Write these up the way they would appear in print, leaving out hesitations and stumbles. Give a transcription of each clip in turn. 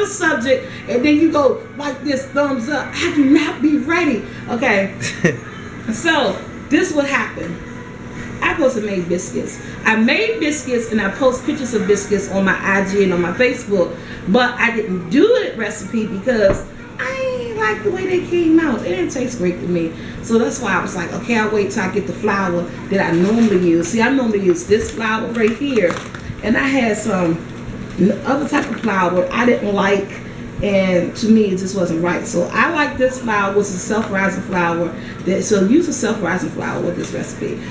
another subject, and then you go like this, thumbs up. I do not be ready. Okay. So this what happened. I supposed to make biscuits. I made biscuits and I post pictures of biscuits on my IG and on my Facebook, but I didn't do the recipe because I ain't like the way they came out. It didn't taste great to me. So that's why I was like, okay, I'll wait till I get the flour that I normally use. See, I normally use this flour right here, and I had some other type of flour I didn't like, and to me it just wasn't right. So I like this flour, which is self-rising flour. So use a self-rising flour with this recipe.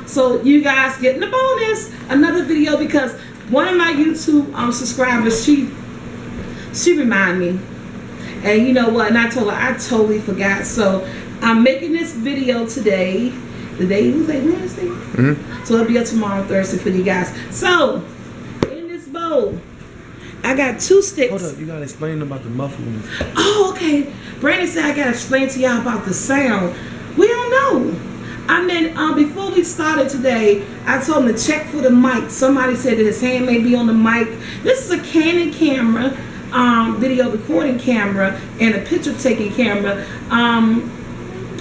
So you guys getting the bonus, another video, because one of my YouTube subscribers, she reminded me, and you know what, and I told her I totally forgot. So I'm making this video today. The day was like Wednesday, so it'll be up tomorrow, Thursday, for you guys. So in this bowl I got 2 sticks. Hold up, you gotta explain about the muffins. Oh, okay. Brandon said I gotta explain to y'all about the sound. We don't know. I mean, before we started today, I told him to check for the mic. Somebody said that his hand may be on the mic. This is a Canon camera, video recording camera, and a picture taking camera.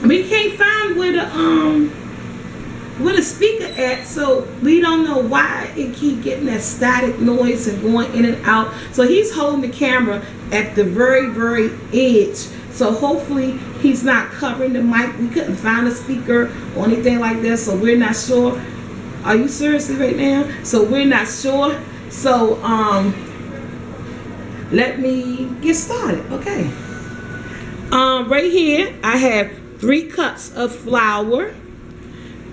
We can't find where the speaker at, so we don't know why it keep getting that static noise and going in and out. So he's holding the camera at the very, very edge. So hopefully he's not covering the mic. We couldn't find a speaker or anything like that, so we're not sure. Are you seriously right now? So we're not sure. So let me get started. Okay. Right here I have 3 cups of flour,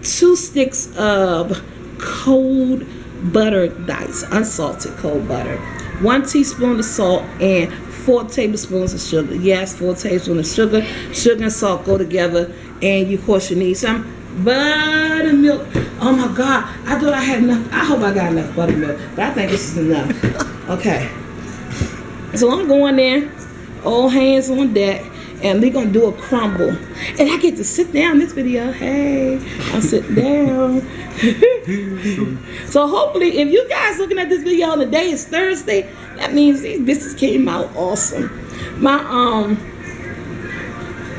2 sticks of cold butter dice, unsalted cold butter, 1 teaspoon of salt, and 4 tablespoons of sugar. Yes, 4 tablespoons of sugar. Sugar and salt go together, and of course you need some buttermilk. Oh my God, I thought I had enough. I hope I got enough buttermilk, but I think this is enough. Okay, so I'm going there, all hands on deck, and we're gonna do a crumble. And I get to sit down in this video. Hey, I'm sitting down. So hopefully, if you guys looking at this video and the day is Thursday, that means these biscuits came out awesome. My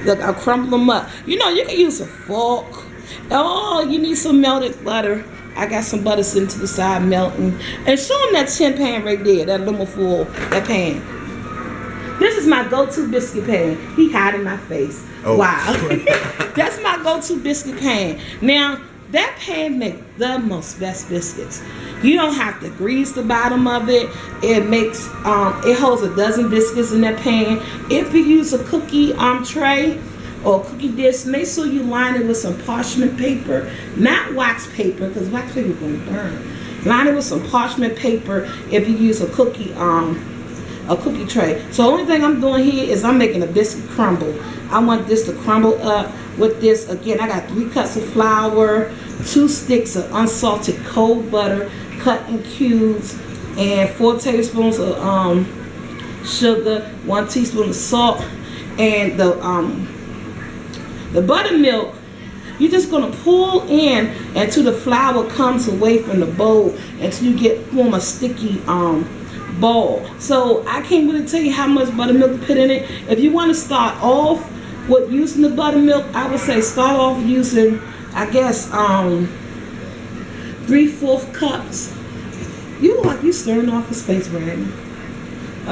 look, I'll crumble them up. You know, you can use a fork. Oh, you need some melted butter. I got some butter sitting to the side melting. And show them that tin pan right there, that aluminum foil, that pan. This is my go-to biscuit pan. He hiding my face. Oh. Wow. That's my go-to biscuit pan. Now, that pan makes the most best biscuits. You don't have to grease the bottom of it. It makes, it holds a dozen biscuits in that pan. If you use a cookie tray or cookie dish, make sure you line it with some parchment paper, not wax paper, because wax paper is going to burn. Line it with some parchment paper if you use a cookie tray. So the only thing I'm doing here is I'm making a biscuit crumble. I want this to crumble up with this. Again, I got 3 cups of flour, 2 sticks of unsalted cold butter cut in cubes, and 4 tablespoons of sugar, 1 teaspoon of salt, and the buttermilk. You're just gonna pull in until the flour comes away from the bowl, until you form a sticky ball. So I can't really tell you how much buttermilk to put in it. If you want to start off with using the buttermilk, I would say start off using, I guess, 3/4 cups. You look like you stirring off a space, Brandon.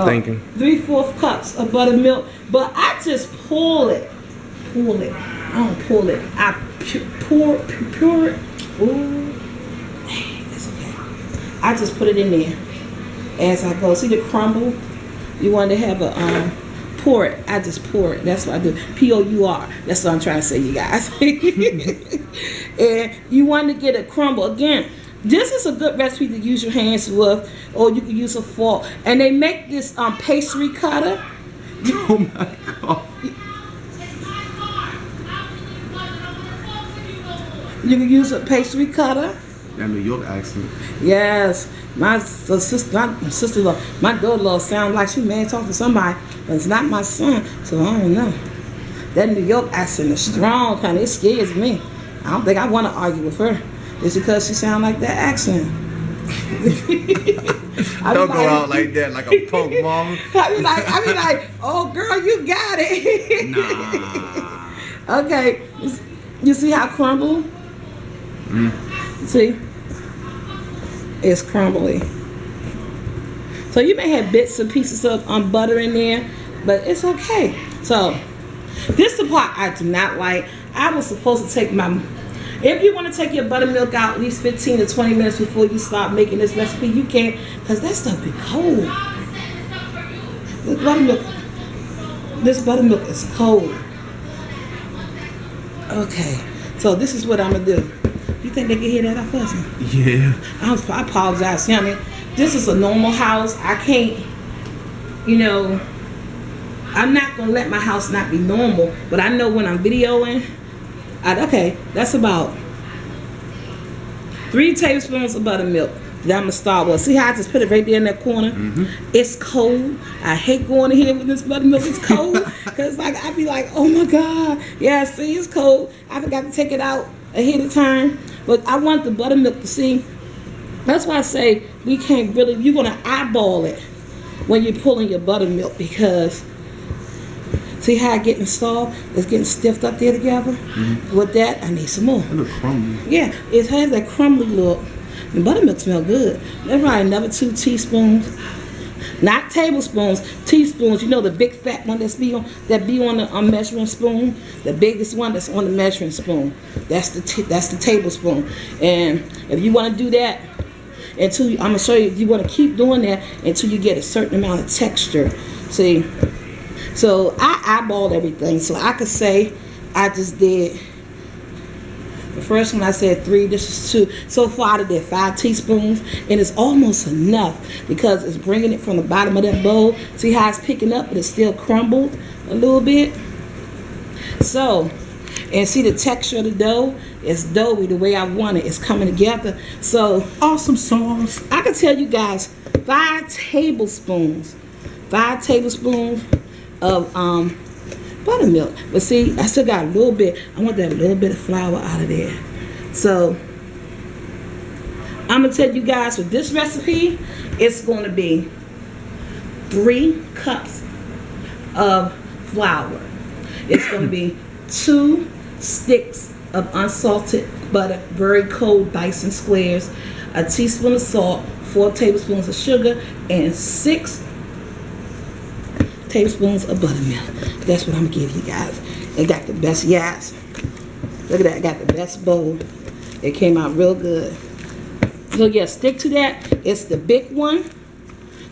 Thinking. 3/4 cups of buttermilk, but I just pull it. I don't pull it. I pour it. Ooh, that's okay. I just put it in there as I go. See the crumble? You want to have a pour it. I just pour it. That's what I do. Pour. That's what I'm trying to say, you guys. And you want to get a crumble. Again, this is a good recipe to use your hands with, or you can use a fork. And they make this pastry cutter. Oh my God. You can use a pastry cutter. That New York accent. Yes. My sister-in-law, my daughter-in-law sounds like she may talk to somebody, but it's not my son, so I don't know. That New York accent is strong, kind of. It scares me. I don't think I want to argue with her. It's because she sounds like that accent. Don't go out like that, like a punk mama. I be like, oh girl, you got it. Nah. Okay, you see how crumble? See, it's crumbly. So you may have bits and pieces of butter in there, but it's okay. So this is the part I do not like. I was supposed to take my. If you want to take your buttermilk out at least 15 to 20 minutes before you start making this recipe, you can, because that stuff be cold. This buttermilk is cold. Okay, so this is what I'm going to do. You think they can hear that I'm fussing? Yeah. I apologize. See, I mean, this is a normal house. I can't, I'm not going to let my house not be normal, but I know when I'm videoing, okay, that's about 3 tablespoons of buttermilk that I'm gonna start with. See how I just put it right there in that corner? It's cold. I hate going in here with this buttermilk. It's cold because I be like, oh my God, yeah, see, it's cold. I forgot to take it out ahead of time, but I want the buttermilk to see. That's why I say we can't really. You're gonna eyeball it when you're pulling your buttermilk because. See how it's getting soft? It's getting stiffed up there together? With that, I need some more. It look crumbly. Yeah, it has that crumbly look. The buttermilk smell good. That's probably another 2 teaspoons. Not tablespoons, teaspoons. You know the big fat one that be on the measuring spoon? The biggest one that's on the measuring spoon. That's the tablespoon. And if you want to do that, I'm going to show you, you want to keep doing that until you get a certain amount of texture. See? So I eyeballed everything. So I could say I just did the first one I said 3, this is 2. So far I did 5 teaspoons and it's almost enough because it's bringing it from the bottom of that bowl. See how it's picking up but it's still crumbled a little bit. So, and see the texture of the dough? It's doughy the way I want it. It's coming together. So awesome sauce. I can tell you guys 5 tablespoons of buttermilk. But see, I still got a little bit. I want that little bit of flour out of there. So I'm gonna tell you guys with this recipe, it's going to be 3 cups of flour. It's going to be 2 sticks of unsalted butter, very cold, diced in squares, a teaspoon of salt, 4 tablespoons of sugar, and 6 tablespoons of buttermilk. That's what I'm gonna give you guys. It got the best yaps. Look at that, it got the best bowl. It came out real good. So yeah, stick to that. It's the big one.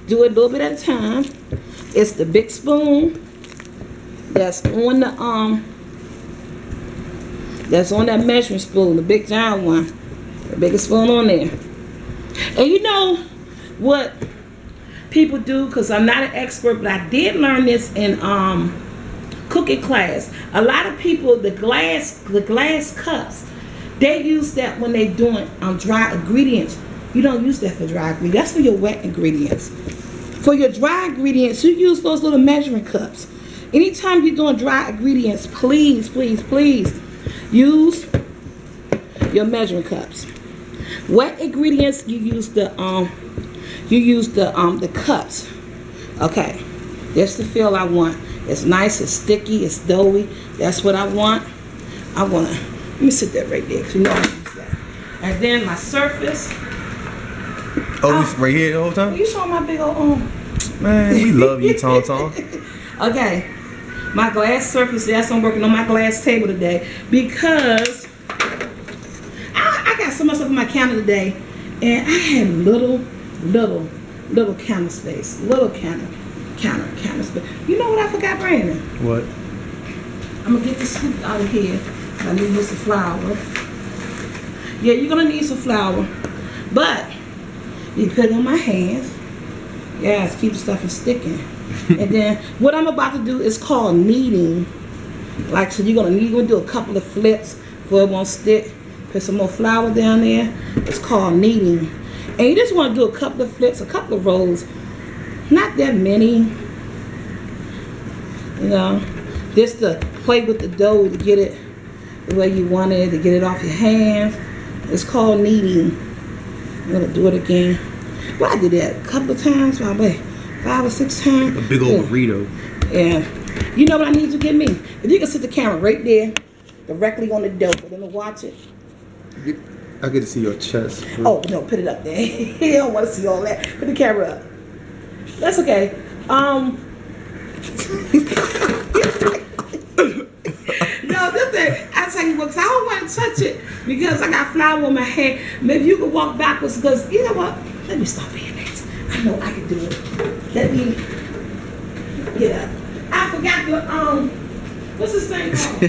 Do it a little bit at a time. It's the big spoon that's on the that's on that measuring spoon, the big giant one. The biggest spoon on there. And you know what people do, because I'm not an expert, but I did learn this in cooking class. A lot of people, the glass cups, they use that when they're doing dry ingredients. You don't use that for dry ingredients. That's for your wet ingredients. For your dry ingredients, you use those little measuring cups. Anytime you're doing dry ingredients, please, please, please use your measuring cups. Wet ingredients, you use the cups. Okay, that's the feel I want. It's nice, it's sticky, it's doughy. That's what I want. Let me sit that right there, because you know I use that. And then my surface. Oh, right here the whole time? You saw my big old arm. Man, we love you, Tom Tom. Okay, my glass surface. Yes, I'm working on my glass table today because I got so much stuff on my counter today, and I had little counter space, little counter space. You know what I forgot, Brandon? What? I'm gonna get the scoop out of here. I need some flour. Yeah, you're gonna need some flour, but you put it on my hands. Yes, keep the stuff from sticking. And then what I'm about to do is called kneading. Like, so you're gonna do a couple of flips before it won't stick. Put some more flour down there. It's called kneading. And you just want to do a couple of flips, a couple of rolls. Not that many. You know, just to play with the dough to get it the way you want it, to get it off your hands. It's called kneading. I'm gonna do it again. Well, I did that a couple of times, probably 5 or 6 times. A big old burrito. Yeah. You know what I need you to give me? If you can sit the camera right there, directly on the dough for them to watch it. I get to see your chest. Oh, no, put it up there. You don't want to see all that. Put the camera up. That's okay. No, this thing, I tell you what, 'cause I don't want to touch it because I got flour on my hand. Maybe you can walk backwards because, you know what? Let me stop being that. I know I can do it. Let me get up. I forgot the, what's this thing called?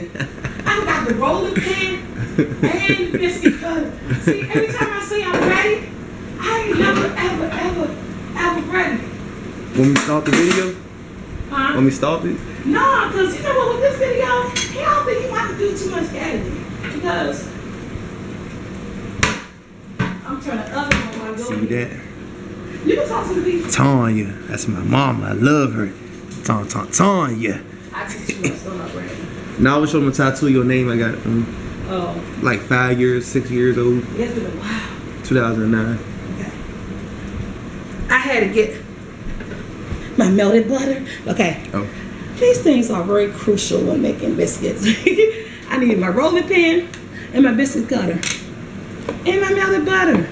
I forgot the rolling pin and the biscuit cutter. See, every time I say I'm ready, I ain't never, ever ready. When we start the video? Huh? When we start it? No, because you know what, with this video, I don't think you have to do too much editing. Because I'm turning the oven on while I go. See that? You can talk to the people. Tanya, that's my mama. I love her. Tanya. I teach you what's on up right now. Now I was showing them a tattoo of your name. I got Oh, like 5 years, 6 years old. it's been a while. 2009. Okay. I had to get my melted butter. Okay. Oh. These things are very crucial when making biscuits. I need my rolling pin and my biscuit cutter and my melted butter.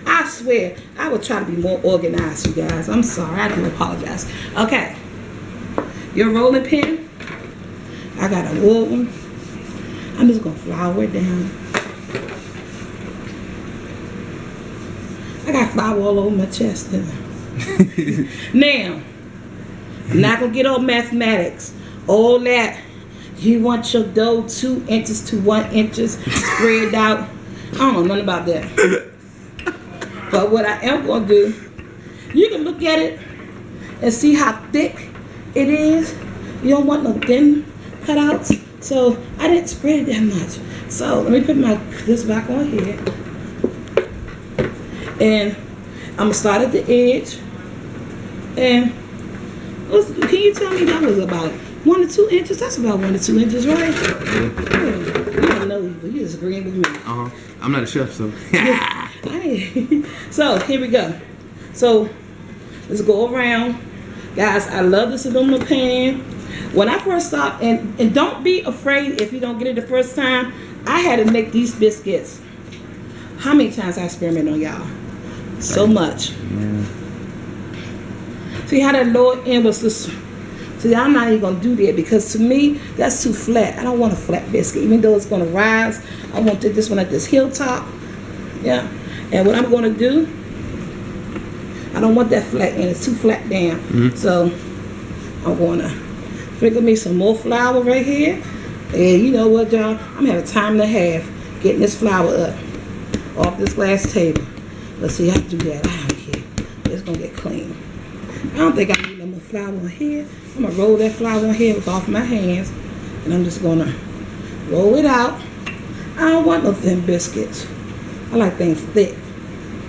I swear, I will try to be more organized, you guys. I'm sorry, I do apologize. Okay. Your rolling pin. I got a wood one. I'm just gonna flour it down. I got flour all over my chest. Now, I'm not gonna get on mathematics. All that. You want your dough 2 inches to 1 inch spread out. I don't know nothing about that. But what I am gonna do, you can look at it and see how thick it is. You don't want no thin cutouts. So I didn't spread it that much. So let me put this back on here. And I'm gonna start at the edge. And can you tell me that was about 1 to 2 inches? That's about 1 to 2 inches, right? You don't know, you just agreeing with me. I'm not a chef, so. So here we go. So let's go around. Guys, I love this aluminum pan. When I first stopped, and don't be afraid if you don't get it the first time, I had to make these biscuits. How many times I experimented on y'all? So much. Yeah. See how that lower end was this. See, I'm not even gonna do that because to me, that's too flat. I don't want a flat biscuit, even though it's gonna rise. I want this one at this hilltop. Yeah. And what I'm gonna do, I don't want that flat end. It's too flat down. So I'm gonna sprinkle me some more flour right here. And you know what, y'all? I'm having time and a half getting this flour up off this glass table. Let's see how to do that. I don't care. It's gonna get clean. I don't think I need no more flour on here. I'm gonna roll that flour on here with off my hands, and I'm just gonna roll it out. I don't want no thin biscuits. I like things thick.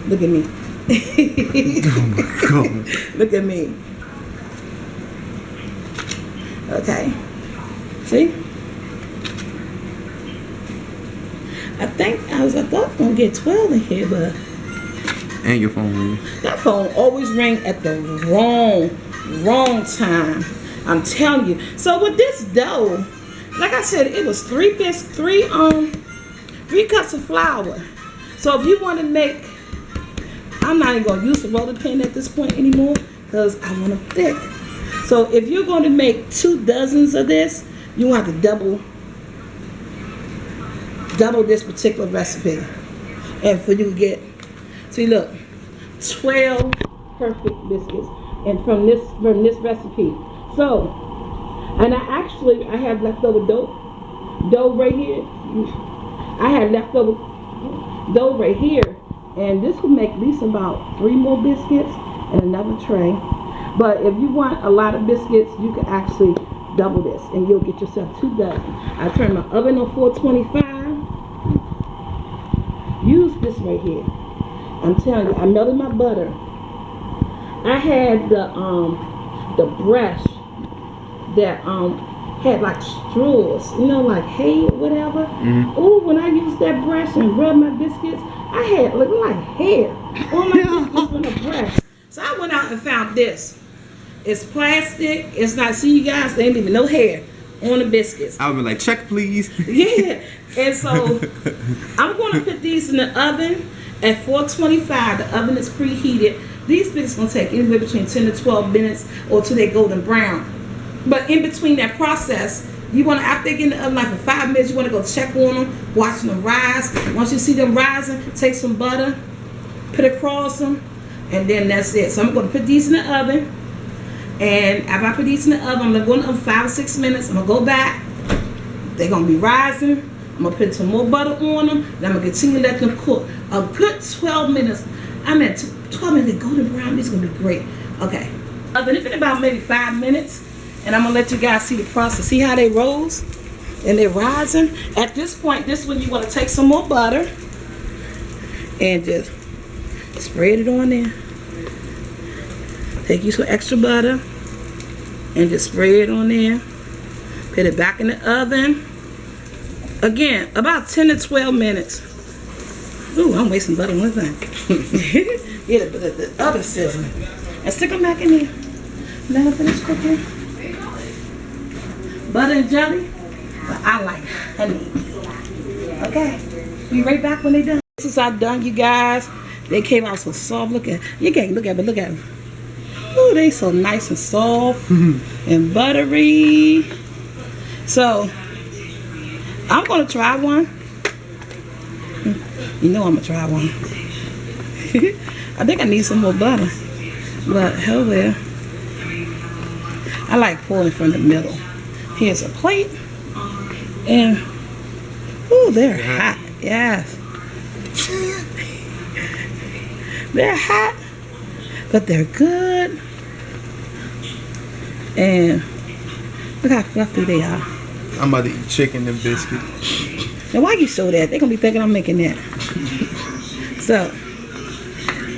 Look at me. Oh my God. Look at me. Okay. See? I thought I was gonna get 12 in here, but And your phone ring. that phone always rang at the wrong time. I'm telling you. So with this dough, like I said, it was three cups of flour. So if you want to make, I'm not even gonna use the rolling pin at this point anymore because I want them thick. So if you're going to make 2 dozens of this, you have to double this particular recipe. And for you to get, see, look, 12 perfect biscuits, and from this recipe. So, and I have leftover dough right here. I had leftover dough right here, and this will make at least about 3 more biscuits and another tray. But if you want a lot of biscuits, you can actually double this, and you'll get yourself 2 dozen. I turned my oven on 425. Use this right here. I'm telling you, I melted my butter. I had the brush that had like straws, you know, like hay or whatever. Mm-hmm. Oh, when I used that brush and rubbed my biscuits, I had looking like hair on my biscuits from the brush. So I went out and found this. It's plastic. It's not, see you guys, there ain't even no hair on the biscuits. I would be like, check please. Yeah. And so I'm going to put these in the oven at 425. The oven is preheated. These biscuits going to take anywhere between 10 to 12 minutes or till they golden brown. But in between that process, you want to, after they get in the oven like for 5 minutes, you want to go check on them, watch them rise. Once you see them rising, take some butter, put it across them, and then that's it. So I'm going to put these in the oven. And after I put these in the oven, I'm going to go in the oven 5 or 6 minutes. I'm going to go back. They're going to be rising. I'm going to put some more butter on them. And I'm going to continue to let them cook a good 12 minutes. I'm at 12 minutes golden brown. This is going to be great. Okay. Oven it in about maybe 5 minutes. And I'm going to let you guys see the process. See how they rose? And they're rising. At this point, this is when you want to take some more butter. And just spread it on there. Take you some extra butter. And just spray it on there. Put it back in the oven. Again, about 10 to 12 minutes. Ooh, I'm wasting butter on one thing. Yeah, the oven sizzling. And stick them back in there. Let them finish cooking. Butter and jelly, but I like honey. Okay, be right back when they done. This is all done, you guys. They came out so soft. Look at, you can't look at, but look at them. Ooh, they so nice and soft and buttery. So I'm gonna try one. You know I'm gonna try one. I think I need some more butter, but hell well. I like pulling from the middle. Here's a plate, and ooh, they're hot. Yes, they're hot, but they're good. And look how fluffy they are. I'm about to eat chicken and biscuits. Now, why you show that? They're gonna be thinking I'm making that. So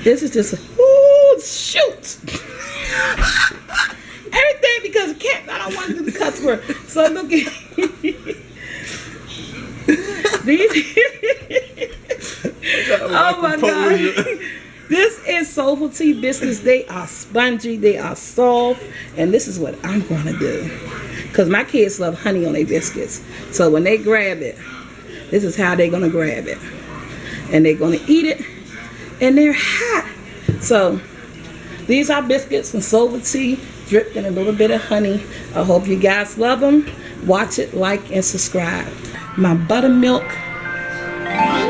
this is just ooh, shoot. Everything because I don't want to do the cuss word. So look at these. Oh my God. This is Soulful Tea biscuits. They are spongy, they are soft, and this is what I'm going to do. Because my kids love honey on their biscuits. So when they grab it, this is how they're going to grab it. And they're going to eat it, and they're hot. So these are biscuits from Soulful Tea, dripped in a little bit of honey. I hope you guys love them. Watch it, like, and subscribe. My buttermilk,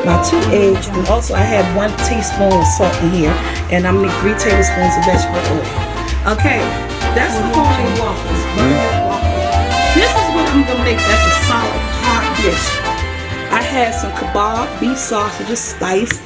my 2 eggs, and also I have 1 teaspoon of salt in here, and I'm gonna need 3 tablespoons of vegetable oil. Okay, that's the homemade waffles. This is what I'm gonna make. That's a solid hot dish. I had some kebab beef sausages sliced.